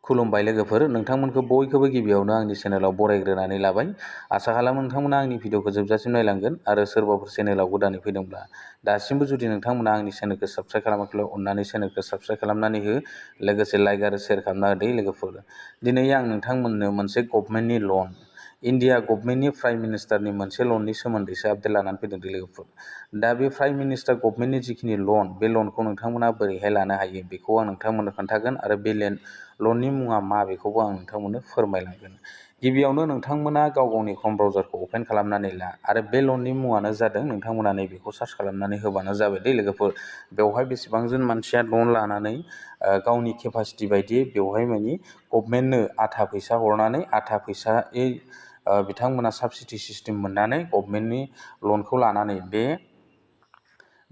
खुलुमबाय लोगोफोर, नोंथांमोनखौ बयखौबो गिबियावनो आंनि चेनेलाव बरायग्रोनानै लाबाय। आसा खालामो नोंथांमोना आंनि भिडिअखौ जोबजासिम नायलांगोन आरो सोरबाफोर चेनेलाव गोदानै फैदोंब्ला दासिमबो जुदि नोंथांमोना आंनि चेनेलखौ साबस्क्राइब खालामाखैब्ला अननानै चेनेलखौ साबस्क्राइब खालामनानै हो, लोगोसे लाइक आरो शेयार खालामना होदो लोगोफोर। दिनै आं नोंथांमोननो मोनसे गभर्नमेन्टनि लन, इन्डिया गभर्नमेन्टनि प्राइम मिनिस्टारनि मोनसे लननि सोमोन्दैसो आपडेट लानानै फैदों लोगोफोर। दा बे प्राइम मिनिस्टार गभर्नमेन्टनि जिखिनि लन, बे लनखौ नोंथांमोना बोरैहाय लानो हायो बेखौ आं नोंथांमोननो खोन्थागोन आरो बे लननि मुङा मा बेखौबो आं नोंथांमोननो फोरमायलांगोन। गिबियावनो नोंथांमोना गाव गावनि क्रोम ब्राउजारखौ अपेन खालामनानै ला आरो बे लननि मुङानो जादों, नोंथांमोना नैबेखौ सार्च खालामनानै होबानो जाबाय दे लोगोफोर। बेवहाय बेसेबांजन मानसिया लन लानानै गावनि केपासिटि बायदियै बेवहाय मानि गभर्नमेन्टनो आथा फैसा हरनानै आथा फैसायै बिथांमोना साबसिडि सिस्टेम मोननानै गभर्नमेन्टनि लनखौ लानानै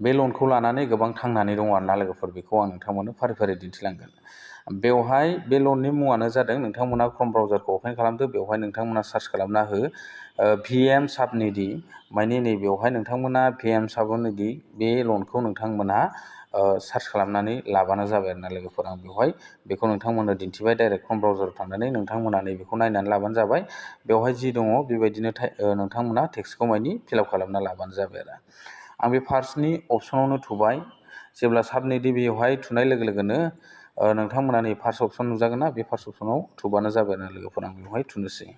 बे लनखौ लानानै गोबां थांनानै दङ आरोना लोगोफोर। बेखौ आं नोंथांमोननो फारि फारि दिन्थिलांगोन। बेवहाय बे लननि मुङानो जादों, नोंथांमोना क्रोम ब्राउजारखौ अपेन खालामदो, बेवहाय नोंथांमोना सार्च खालामना हो VM साबनिधि। माने नैबेवहाय नोंथांमोना VM साबनिधि बे लनखौ नोंथांमोना सार्च खालामनानै लाबानो जाबाय आरोना लोगोफोर। आं बेवहाय बेखौ नोंथांमोननो दिन्थिबाय, डाइरेक्ट क्रोम ब्राउजाराव थांनानै नोंथांमोना नैबेखौ नायनानै लाबानो जाबाय। बेवहाय जि दङ बेबायदिनो नोंथांमोना टेक्सटखौ मानि फिलआप खालामना लाबानो जाबाय आरो। आं बे फार्स्टनि अपसनावनो थुबाय। जेब्ला साबनिधि बेवहाय थुनाय लोगो लोगोनो नोंथांमोना नै फार्स्ट अपसन नुजागोन ना, बे फार्स्ट अपसनाव थुबानो जाबाय आरो लोगोफोर। आं बेवहाय थुनोसै।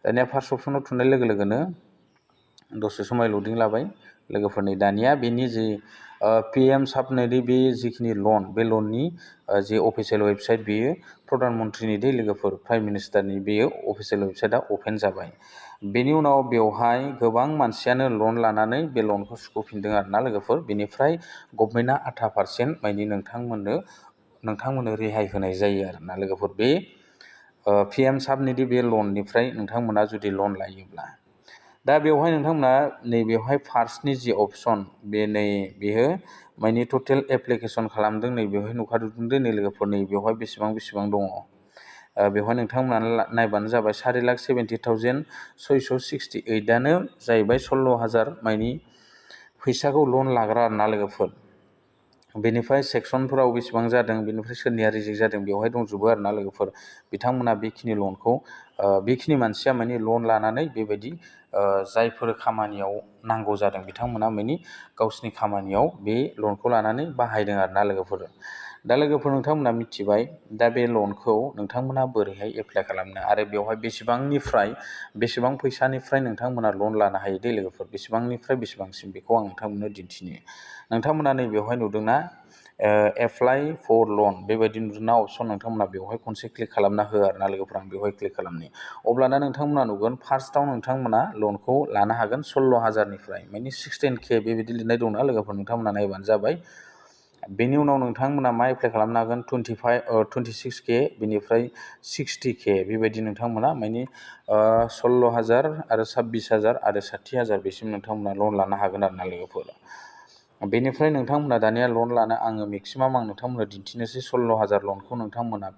दानिया फार्स्ट अपसनाव थुनाय लोगो लोगोनो दसे समाय लडिं लाबाय लोगोफोरनि। दानिया बेनि जि PM साबनिधि बे जिखिनि लन, बे लननि जि अफिसियेल वेबसाइट, बेयो प्रधान मन्त्रिनि दे लोगोफोर, प्राइम मिनिस्टारनि, बेयो अफिसियेल वेबसाइटआ अपेन जाबाय। बेनि उनाव बेवहाय गोबां मानसियानो लन लानानै बे लनखौ सुख'फिनदों आरोना लोगोफोर। बेनिफ्राय गभर्नमेन्टआ 8% मानि नोंथांमोननो रेहाय होनाय जायो आरोना लोगोफोर। बे PM साबनिधि बे लननिफ्राय नोंथांमोना जुदि लन लायोब्ला। दा बेवहाय नोंथांमोना नैबेवहाय फार्स्टनि जि अपसन, बेयो मानि टटेल एप्लिकेसन खालामदों, नैबेवहाय नुखादों नै लोगोफोर। नैबेवहाय बेसेबां दङ। बेवहाय नोंथांमोना नायबानो जाबाय। 4,70,668आनो जाहैबाय 16,000 मानि फैसाखौ लन लाग्रा आरोना लोगोफोर। बेनिफ्राय सेक्सनफोराव बेसेबां जादों, बेनिफ्राय सोरनिया रिजेक्ट जादों, बेवहाय दंजोबो आरोना लोगोफोर। बिथांमोना बेखिनि लनखौ, बेखिनि मानसिया मानि लन लानानै बेबायदि जायफोर खामानियाव नांगौ जादों, बिथांमोना मानि गावसिनि खामानियाव बे लनखौ लानानै बाहायदों आरोना लोगोफोर। दा लोगोफोर नोंथांमोना मिथिबाय। दा बे लनखौ नोंथांमोना बोरैहाय एप्लाइ खालामनो आरो बेवहाय बेसेबां फैसानिफ्राय नोंथांमोना लन लानो हायो दे लोगोफोर। बेसेबांनिफ्राय बेसेबांसिम बेखौ आं नोंथांमोननो दिन्थिनो। नोंथांमोना नैबेवहाय नुदोंना एप्लाइ फर लन, बेबायदि नुदोंना अपसन, नोंथांमोना बेवहाय खनसे क्लिक खालामना हो आरोना लोगोफोर। आं बेवहाय क्लिक खालामनि। अब्लाना नोंथांमोना नुगोन फार्स्टआव नोंथांमोना लनखौ लानो हागोन 16,000निफ्राय, मानि 16K बेबायदि लिरनाय दंना लोगोफोर। नोंथांमोना नायबानो जाबाय। बेनि उनाव नोंथांमोना मा एप्लाइ खालामनो हागोन 26K, बेनिफ्राय 60K बेबायदि नोंथांमोना मानि 16,000 आरो 26,000 आरो 60,000 बेसिम नोंथांमोना लन लानो हागोन आरोना लोगोफोर। बेनिफ्राय नोंथांमोना दानिया लन लानो, आङो मेक्सिमाम आं नोंथांमोननो दिन्थिनोसै 16,000 लनखौ नोंथांमोना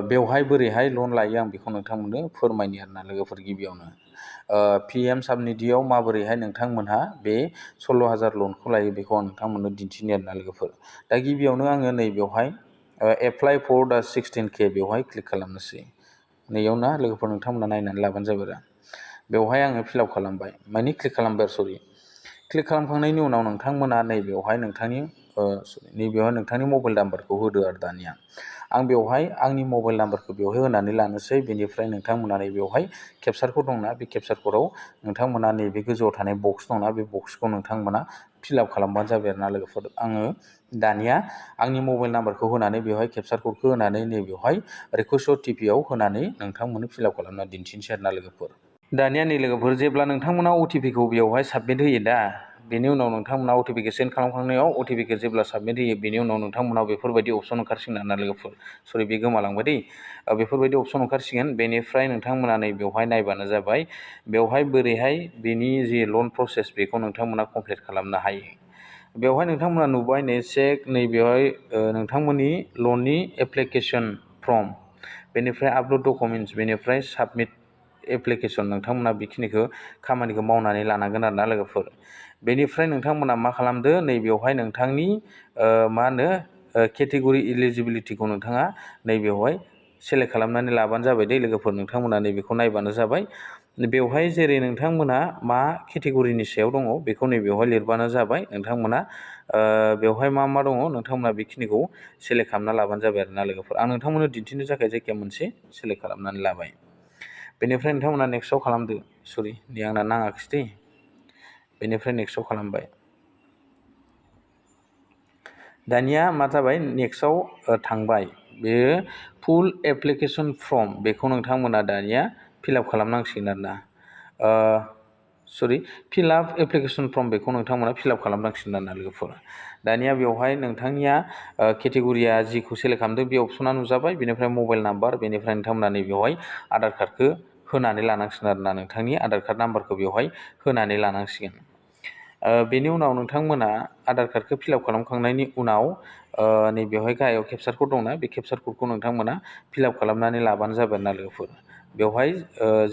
बेवहाय बोरैहाय लन लायो आं बेखौ नोंथांमोननो फोरमायनि आरोना लोगोफोर। गिबियावनो PM साबनिधियाव माबोरैहाय नोंथांमोनहा बे 16,000 लनखौ लायो बेखौ आं नोंथांमोननो दिन्थिनि आरोना लोगोफोर। दा गिबियावनो आङो नैबेवहाय एप्लाइ फर दा 16K बेवहाय क्लिक खालामनोसै। नैयाव ना लोगोफोर, नोंथांमोना नायनानै लाबानो जाबाय आरो। बेवहाय आङो फिलआप खालामबाय, मानि क्लिक खालामबाय, क्लिक खालामखांनायनि उनाव नोंथांमोना नैबेवहाय नोंथांनि मबाइल नाम्बारखौ होदो आरो। दानिया आं बेवहाय आंनि मबाइल नाम्बारखौ बेवहाय होनानै लानोसै। बेनिफ्राय नोंथांमोना नैबेवहाय केपचार क'ड दंना, बे केपचार क'डआव नोंथांमोना नैबे गोजौआव थानाय बक्स दंना, बे बक्सखौ नोंथांमोना फिलआप खालामबानो जाबाय आरोना लोगोफोर। आङो दानिया आंनि मबाइल नाम्बारखौ होनानै बेवहाय केपचार क'डखौ होनानै नैबेवहाय रिकुवेस्ट OTPआव होनानै नोंथांमोननो फिलआप खालामना दिन्थिनोसै आरोना लोगोफोर। दानिया नै लोगोफोर, जेब्ला नोंथांमोना OTPखौ बेवहाय साबमिट होयो दा, बेनि उनाव नोंथांमोना OTPखौ सेन्ड खालामखांनायाव OTPखौ जेब्ला साबमिट होयो, बेनि उनाव नोंथांमोनाव बेफोरबायदि अपसन ओंखारसिगोन आरोना लोगोफोर। बे गोमालांबाय दै। बेफोरबायदि अपसन ओंखारसिगोन। बेनिफ्राय नोंथांमोना नै बेवहाय नायबानो जाबाय। बेवहाय बोरैहाय बेनि जि लन प्रसेस बेखौ नोंथांमोना कमप्लिट खालामनो हायो। बेवहाय नोंथांमोना नुबाय नैबेवहाय नोंथांमोननि लननि एप्लिकेसन फर्म, बेनिफ्राय आपल'ड डकुमेन्टस, बेनिफ्राय साबमिट एप्लिकेसन, नोंथांमोना बेखिनिखौ खामानिखौ मावनानै लानांगोन आरोना लोगोफोर। बेनिफ्राय नोंथांमोना मा खालामदो, नैबेवहाय नोंथांनि केटेगरि इलिजिबिलिटिखौ नोंथाङा नैबेवहाय सेलेक्ट खालामनानै लाबानो जाबाय दे लोगोफोर। नोंथांमोना नैबेखौ नायबानो जाबाय। बेवहाय जेरै नोंथांमोना मा केटेगरिनि सायाव दङ बेखौ नैबेवहाय लिरबानो जाबाय। नोंथांमोना बेवहाय मा मा दङ नोंथांमोना बेखिनिखौ सेलेक्ट खालामना लाबानो जाबाय आरोना लोगोफोर। आं नोंथांमोननो दिन्थिनो थाखाय जायखिया मोनसे सेलेक्ट खालामनानै लाबाय। बेनिफ्राय नोंथांमोना नेक्स्टआव खालामदो। सरि नै आंना नाङाखिसै दे। बेनिफ्राय नेक्स्टआव खालामबाय। दानिया मा जाबाय नेक्स्टआव थांबाय। बेयो फुल एप्लिकेसन फर्म बेखौ नोंथांमोना दानिया फिलआप खालामनांसिगोन आरोना। फिलआप एप्लिकेसन फर्म बेखौ नोंथांमोना फिलआप खालामनांसिगोन आरोना लोगोफोर। दानिया बेवहाय नोंथांनिया केटेगरिया जिखौ सेलेक्ट खालामदों बे अपसना नुजाबाय। बेनिफ्राय मबाइल नाम्बार, बेनिफ्राय नोंथांमोना नैबेवहाय आधार कार्डखौ होनानै लानांसिगोन आरोना। नोंथांनि आधार कार्ड नाम्बारखौ बेवहाय होनानै लानांसिगोन। बेनि उनाव नोंथांमोना आधार कार्डखौ फिलआप खालामखांनायनि उनाव नैबेवहाय गाहायाव केपचार कड दंना, बे केपचार क'डखौ नोंथांमोना फिलआप खालामनानै लाबानो जाबाय ना लोगोफोर। बेवहाय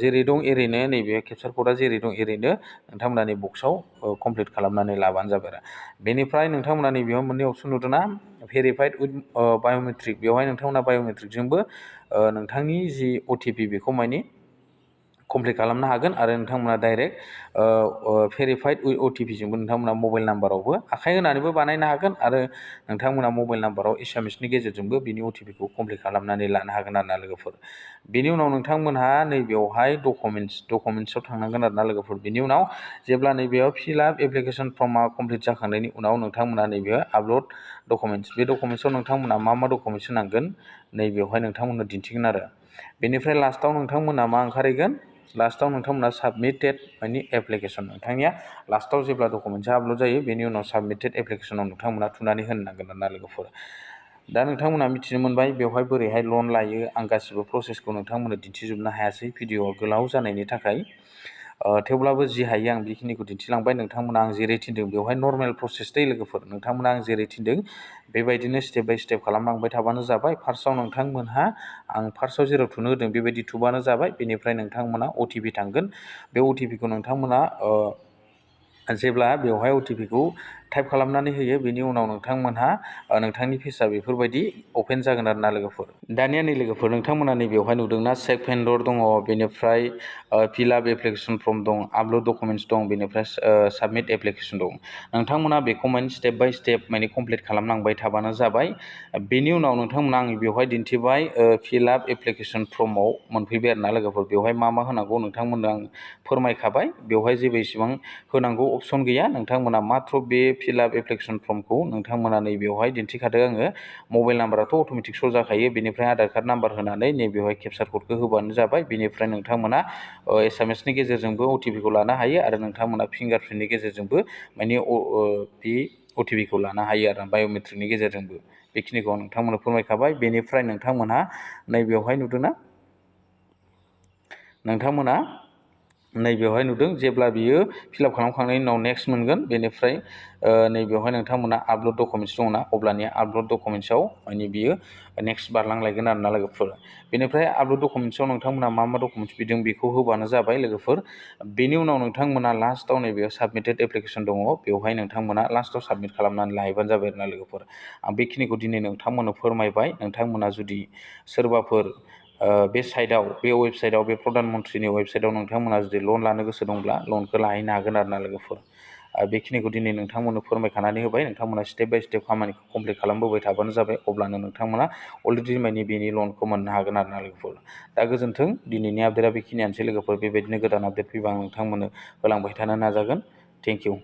जेरै दं एरैनो नैबे केपचार क'डआ जेरै दं एरैनो नोंथांमोना नै बक्सआव कमप्लिट खालामनानै लाबानो जाबाय आरो। बेनिफ्राय नोंथांमोना नैबेयाव मोननै अपसन नुदोंना, भेरिफाइड उइथ बाय'मेट्रिक। बेवहाय नोंथांमोना बाय'मेट्रिकजोंबो नोंथांनि जि अटिपि बेखौ माने कमप्लिट खालामनो हागोन आरो नोंथांमोना डाइरेक्ट भेरिफाइड उइथ अटिपिजोंबो नोंथांमोना मबाइल नाम्बारावबो आखाइ होनानैबो बानायनो हागोन आरो नोंथांमोना मबाइल नाम्बाराव एसएमएसनि गेजेरजोंबो बिनि अटिपिखौ कमप्लिट खालामनानै लानो हागोन आरोना लोगोफोर। बेनि उनाव नोंथांमोनहा नैबेयावहाय डकुमेन्ट्सआव थांनांगोन आरोना लोगोफोर। बेनि उनाव जेब्ला नैबेयाव फिलआप एप्लिकेसन फर्मा कमप्लिट जाखांनायनि उनाव नोंथांमोना नैबेयाव आपल'ड डकुमेन्ट्स, बे डकुमेन्ट्सआव नोंथांमोना मा डकुमेन्ट्स होनांगोन नैबेयावहाय नोंथांमोननो दिन्थिगोन आरो। बेनिफ्राय लास्टआव नोंथांमोना मा ओंखारहैगोन, लास्टआव नोंथांमोना साबमिटेड माने एप्लिकेसन, नोंथांनिया लास्टआव जेब्ला डकुमेन्ट्सआ आपल'ड जायो बेनि उनाव साबमिटेड एप्लिकेसनाव नोंथांमोना थुनानै होनो नांगोन आरोना लोगोफोर। दा नोंथांमोना मिथिनो मोनबाय बेवहाय बोरैहाय लन लायो। आं गासिबो प्रसेसखौ नोंथांमोननो दिन्थिजोबनो हायासै भिडिअ'आ गोलाव जानायनि थाखाय। थेवब्लाबो जि हायो आं बेखिनिखौ दिन्थिलांबाय। नोंथांमोना आं जेरै थिनदों बेवहाय नर्मेल प्रसेस दै लोगोफोर। नोंथांमोना आं जेरै थिनदों बेबायदिनो स्टेप बाय स्टेप खालामलांबाय थाबानो जाबाय। फार्स्टआव नोंथांमोनहा आं फार्स्टआव जेराव थुनो होदों बेबायदि थुबानो जाबाय। बेनिफ्राय नोंथांमोना अटिपि थांगोन। बे अटिपिखौ नोंथांमोना जेब्ला बेवहाय अटिपिखौ टाइप खालामनानै होयो बेनि उनाव नोंथांमोनहा नोंथांनि फेसआ बेफोरबायदि अपेन जागोन आरोना लोगोफोर। दानिया नै लोगोफोर नोंथांमोना नैबेवहाय नुदोंना चेक भेन्डर दङ, बेनिफ्राय फिलआप एप्लिकेसन फर्म दं, आपल'ड डकुमेन्ट्स दं, बेनिफ्राय साबमिट एप्लिकेसन दं। नोंथांमोना बेखौ माने स्टेप बाय स्टेप माने कमप्लिट खालामलांबाय थाबानो जाबाय। बेनि उनाव नोंथांमोना आं बेवहाय दिन्थिबाय फिलआप एप्लिकेसन फर्माव मोनफैबाय आरोना लोगोफोर। बेवहाय मा होनांगौ नोंथांमोननो आं फोरमायखाबाय। बेवहाय जेबो इसेबां होनांगौ अपसन गैया। नोंथांमोना माथ्र बे फिलआप एप्लिकेसन फर्मखौ नोंथांमोना नैबेवहाय दिन्थिखादों आङो। मबाइल नाम्बाराथ' अट'मेटिक श' जाखायो। बेनिफ्राय आधार कार्ड नाम्बार होनानै नैबेवहाय केपचार क'डखौ होबानो जाबाय। बेनिफ्राय नोंथांमोना एसएमएसनि गेजेरजोंबो अटिपिखौ लानो हायो आरो नोंथांमोना फिंगारप्रिन्टनि गेजेरजोंबो माने बे अटिपिखौ लानो हायो आरो बाय'मेट्रिकनि गेजेरजोंबो। बेखिनिखौ आं नोंथांमोननो फोरमायखाबाय। बेनिफ्राय नोंथांमोनहा नैबेवहाय नुदोंना, नोंथांमोना नैबेवहाय नुदों जेब्ला बियो फिलआप खालामखांनायनि उनाव नेक्स्ट मोनगोन। बेनिफ्राय नैबेवहाय नोंथांमोना आपल'ड डकुमेन्ट्स दंना, अब्लानिया आपल'ड डकुमेन्ट्सआव माने बियो नेक्स्ट बारलांलायगोन आरोना लोगोफोर। बेनिफ्राय आपल'ड डकुमेन्ट्सआव नोंथांमोना मा डकुमेन्ट्स बिदों बेखौ होबानो जाबाय लोगोफोर। बेनि उनाव नोंथांमोना लास्टआव नैबेयाव साबमिटेड एप्लिकेसन दङ, बेवहाय नोंथांमोना लास्टआव साबमिट खालामनानै लाहैबानो जाबाय आरोना लोगोफोर। आं बेखिनिखौ दिनै नोंथांमोननो फोरमायबाय। नोंथांमोना जुदि सोरबाफोर बे साइटआव, बे वेबसाइटआव, बे प्रधान मन्त्रिनि वेबसाइटआव नोंथांमोना जुदि लन लानो गोसो दंब्ला लनखौ लाहैनो हागोन आरोना लोगोफोर। बेखिनिखौ दिनै नोंथांमोननो फोरमायखानानै होबाय। नोंथांमोना स्टेप बाय स्टेप खामानिखौ कमप्लिट खालामबोबाय थाबानो जाबाय। अब्लानो नोंथांमोना अलरेडि माने बेनि लनखौ मोननो हागोन आरोना लोगोफोर। दा गोजोन्थों। दिनैनि आपडेटआ बेखिनियानोसै लोगोफोर। बेबायदिनो गोदान आपडेट फैबा आं नोंथांमोननो होलांबाय थानो नाजागोन। Thank you.